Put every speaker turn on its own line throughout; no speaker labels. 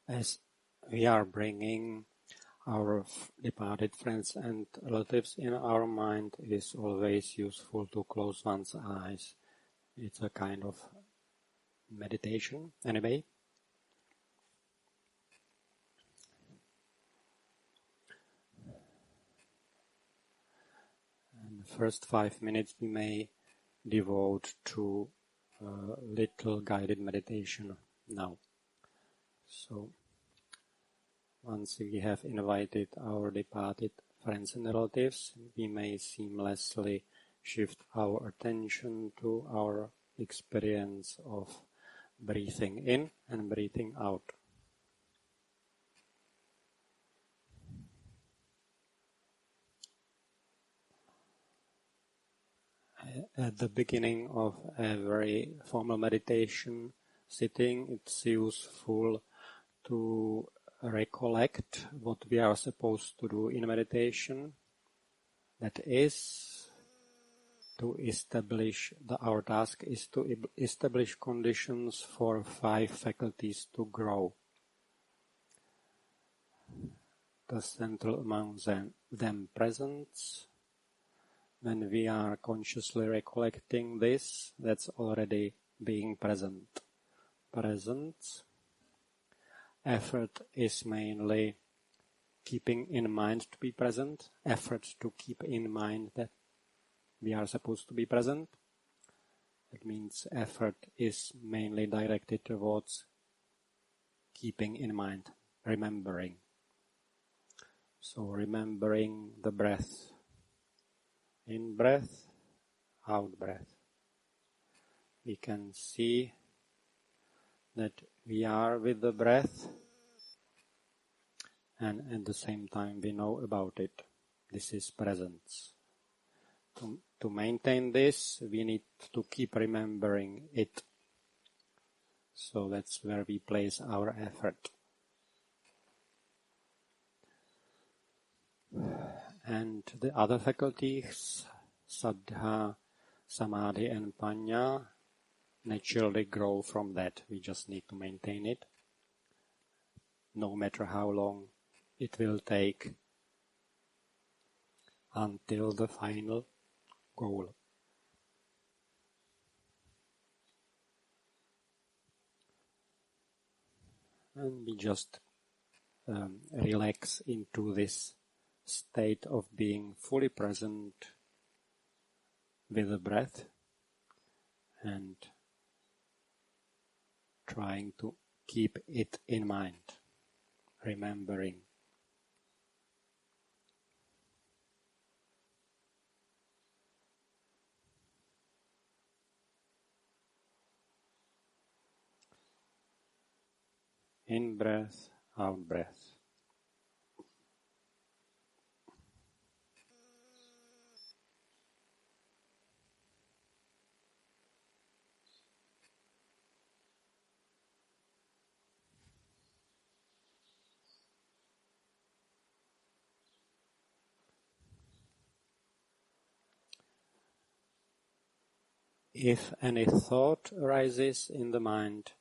As we are bringing our departed friends and relatives in our mind, it is always useful to close one's eyes. It's a kind of meditation, anyway. And the first 5 minutes we may devote to a little guided meditation now. So, once we have invited our departed friends and relatives, we may seamlessly shift our attention to our experience of breathing in and breathing out. At the beginning of every formal meditation sitting, it's useful to recollect what we are supposed to do in meditation. That is, our task is to establish conditions for 5 faculties to grow. The central among them presence. When we are consciously recollecting this, that's already being present. Presence. Effort is mainly keeping in mind to be present. Effort to keep in mind that we are supposed to be present. It means effort is mainly directed towards keeping in mind, remembering. So remembering the breath. In breath, out breath. We can see that we are with the breath, and at the same time we know about it. This is presence. To maintain this, we need to keep remembering it. So that's where we place our effort. And the other faculties, Saddha, Samadhi and Panya, naturally grow from that. We just need to maintain it, no matter how long it will take until the final goal. And we just relax into this state of being fully present with the breath and trying to keep it in mind, remembering. In breath, out breath. If any thought arises in the mind,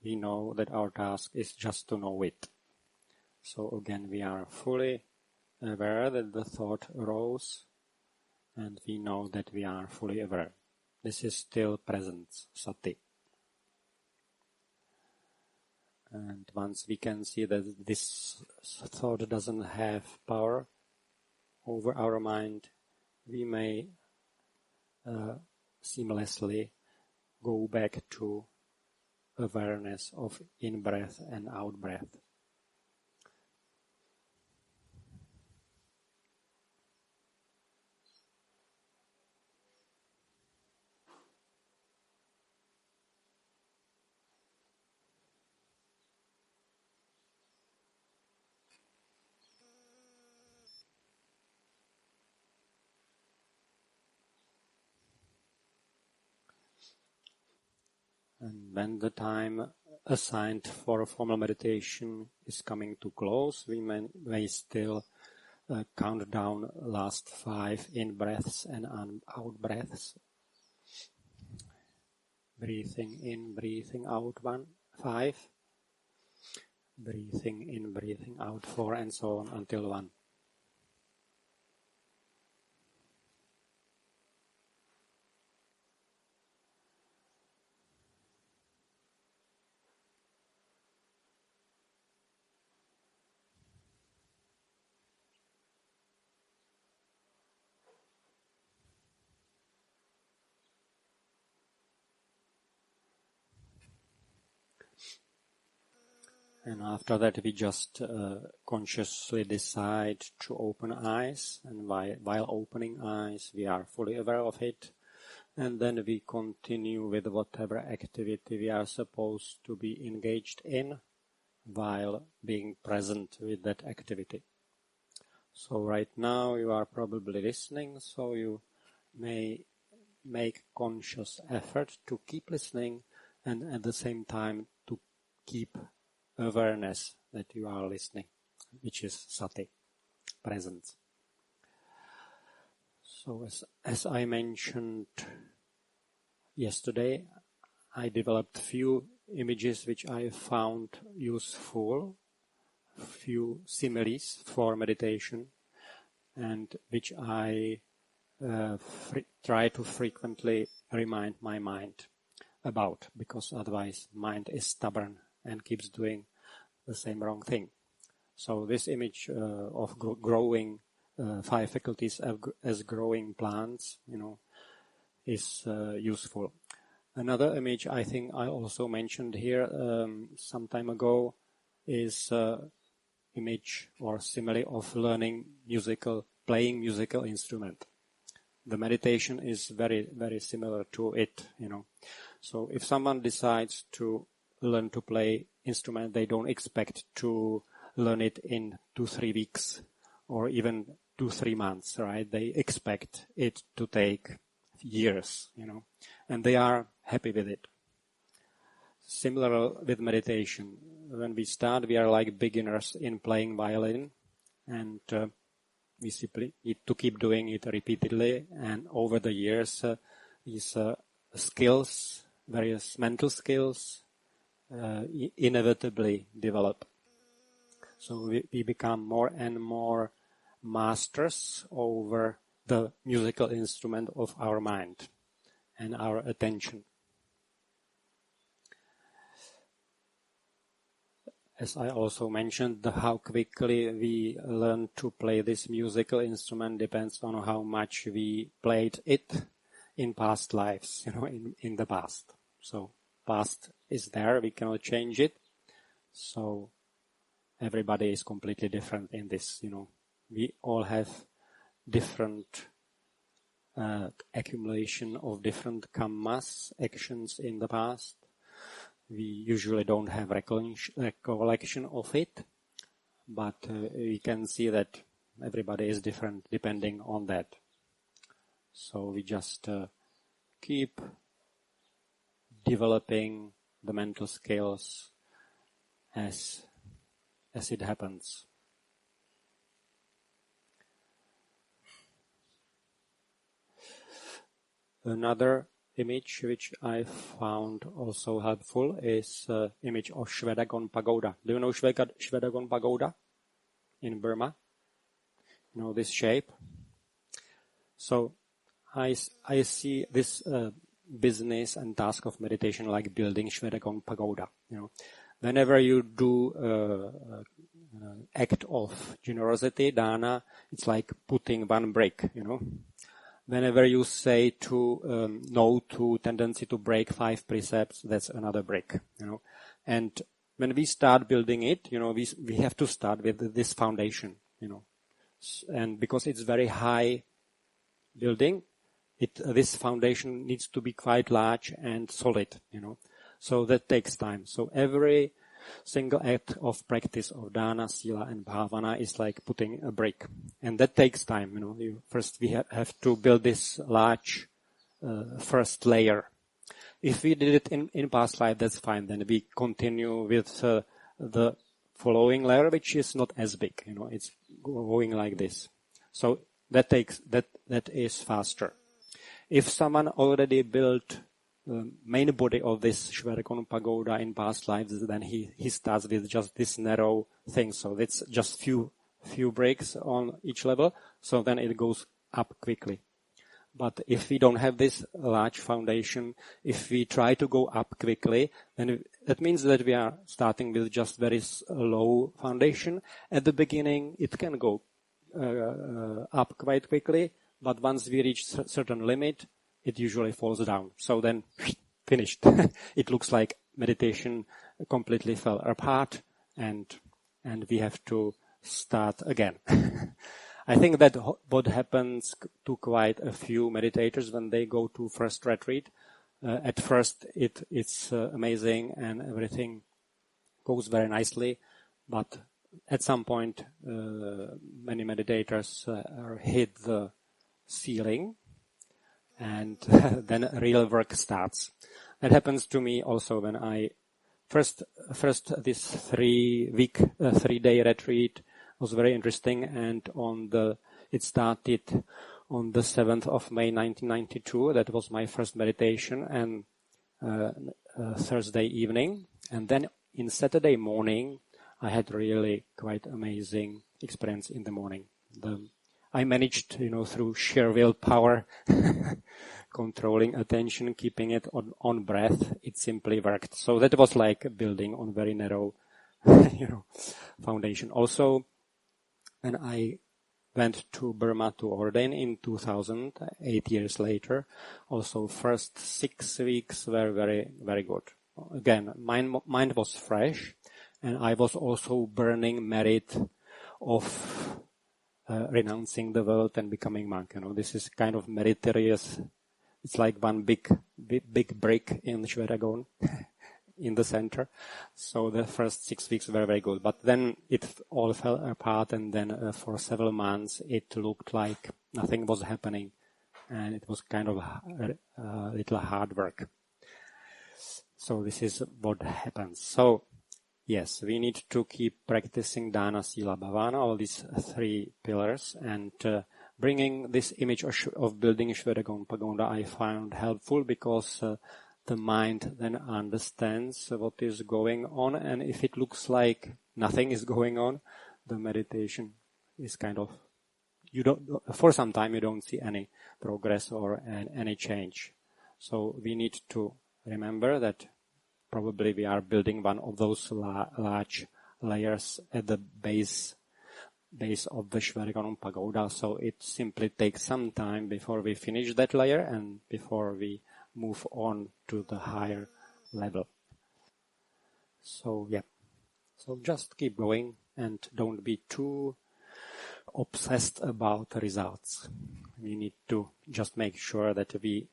we know that our task is just to know it. So again, we are fully aware that the thought arose, and we know that we are fully aware. This is still presence, sati. And once we can see that this thought doesn't have power over our mind, we may seamlessly go back to awareness of in-breath and out-breath. And when the time assigned for a formal meditation is coming to close, we may still count down last 5 in-breaths and out-breaths. Breathing in, breathing out, 5. breathing in, breathing out, 4 and so on until 1. And after that we just consciously decide to open eyes, and while opening eyes we are fully aware of it, and then we continue with whatever activity we are supposed to be engaged in while being present with that activity. So right now you are probably listening, so you may make conscious effort to keep listening and at the same time to keep awareness that you are listening, which is sati, presence. So as I mentioned yesterday, I developed few images which I found useful, few similes for meditation, and which I try to frequently remind my mind about, because otherwise mind is stubborn and keeps doing the same wrong thing. So this image of growing 5 faculties as growing plants, is useful. Another image I think I also mentioned here some time ago is image or simile of playing musical instrument. The meditation is very, very similar to it, So if someone decides to learn to play instrument, they don't expect to learn it in 2-3 weeks or even 2-3 months, right? They expect it to take years, and they are happy with it. Similar with meditation. When we start, we are like beginners in playing violin, and we simply need to keep doing it repeatedly, and over the years, these skills, various mental skills, inevitably develop. So we become more and more masters over the musical instrument of our mind and our attention. As I also mentioned, how quickly we learn to play this musical instrument depends on how much we played it in past lives, in the past. So past is there, we cannot change it. So everybody is completely different in this, We all have different accumulation of different karmas, actions in the past. We usually don't have recollection of it, but we can see that everybody is different depending on that. So we just keep developing the mental skills as it happens. Another image which I found also helpful is image of Shwedagon pagoda. Do you know Shwedagon pagoda in Burma? This shape? So I see this business and task of meditation like building Shwedagon pagoda. Whenever you do act of generosity, dana, it's like putting one brick, Whenever you say no to tendency to break 5 precepts, that's another brick, And when we start building it, we have to start with this foundation, And because it's very high building, this foundation needs to be quite large and solid, So that takes time. So every single act of practice of dana, sila, and bhavana is like putting a brick, and that takes time. First we have to build this large first layer. If we did it in past life, that's fine. Then we continue with the following layer, which is not as big. It's going like this. So that is faster. If someone already built main body of this Shwedagon pagoda in past lives, then he starts with just this narrow thing. So it's just few breaks on each level. So then it goes up quickly. But if we don't have this large foundation, if we try to go up quickly, then that means that we are starting with just very low foundation. At the beginning, it can go up quite quickly, but once we reach a certain limit, it usually falls down. So then, finished. It looks like meditation completely fell apart, and we have to start again. I think that what happens to quite a few meditators when they go to first retreat. At first, it's amazing and everything goes very nicely, but at some point, many meditators hit the ceiling, and then real work starts. That happens to me also when I first this 3-day retreat was very interesting, and it started on the 7th of May 1992. That was my first meditation, and Thursday evening, and then in Saturday morning I had really quite amazing experience in the morning. I managed, through sheer willpower, controlling attention, keeping it on breath. It simply worked. So that was like building on very narrow, foundation. Also, when I went to Burma to ordain in 2000, 8 years later, also first 6 weeks were very, very good. Again, mind was fresh, and I was also burning merit of renouncing the world and becoming monk. This is kind of meritorious. It's like one big brick in Shwedagon in the center. So the first 6 weeks were very good, but then it all fell apart, and then for several months it looked like nothing was happening, and it was kind of a little hard work. So this is what happens. So yes, we need to keep practicing Dana, Sila, Bhavana, all these 3 pillars, and bringing this image of building Shwedagon pagoda I found helpful, because the mind then understands what is going on, and if it looks like nothing is going on, the meditation is kind of, for some time you don't see any progress or any change. So we need to remember that probably we are building one of those large layers at the base of the Shwedagon pagoda. So it simply takes some time before we finish that layer and before we move on to the higher level. So yeah, so just keep going and don't be too obsessed about results. We need to just make sure that we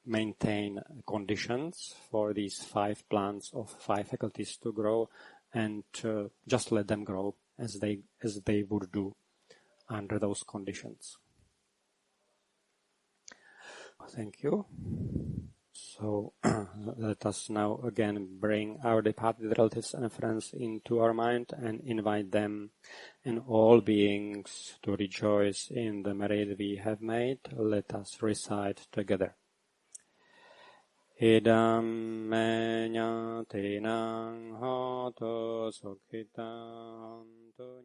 maintain conditions for these 5 plants of 5 faculties to grow, and just let them grow as they would do under those conditions. Thank you. So let us now again bring our departed relatives and friends into our mind and invite them and all beings to rejoice in the merit we have made. Let us recite together. Idam me ñatinang hoto sukhitam tu